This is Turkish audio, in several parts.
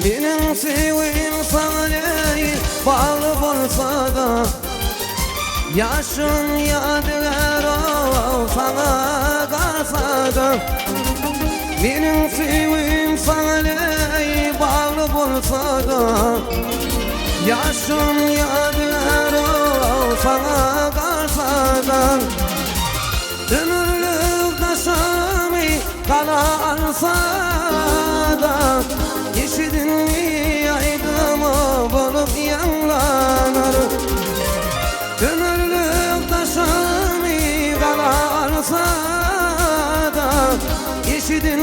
Benim sevim sana bağlı olsa da yaşın yadigar sana kalsa da benim sevim sana bağlı olsa da yaşın yadigar sana kalsa da ömürlük taşımı kala alsa da yeşidin yaydımı bulup yanlanır. Ömürlük taşımı kala alsa da yeşidin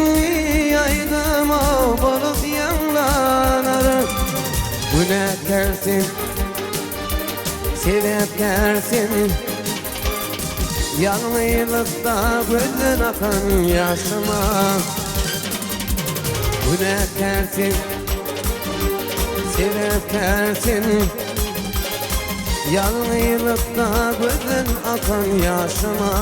yaydımı bulup yanlanır. Bu ne dersin, sebep dersin, yalnızlıkta gözün akan yaşıma. Bu ne dersin, sebep dersin, yalnızlıkta gözün akan yaşıma.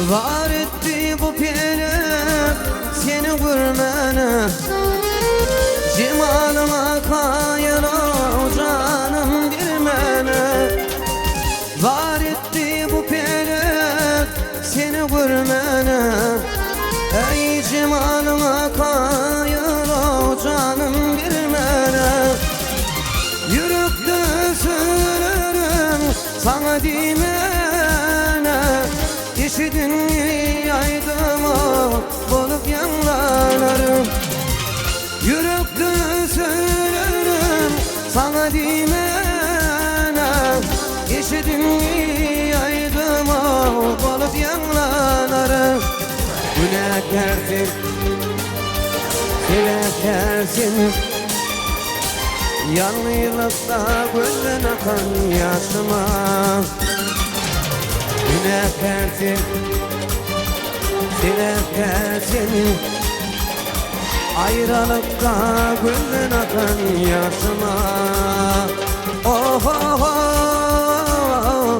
Var etti bu pelem seni görmene, cemalıma kayın o canım bilmene. Var etti bu pelem seni görmene, ey cemalıma kayın o canım bilmene. Yürekte söylerim sana dimene, yeşidin yaydıma bulup yanlarım. Yürekte söylerim sana dimene, yeşidin yaydıma bulup yanlarım. Bu ne dersin, sebep dersin, yalnızlıkta gözün akan yaşıma. Bu ne dersin, sebep dersin, ayrılıkta gözün akan yaşıma. Oh oh oh,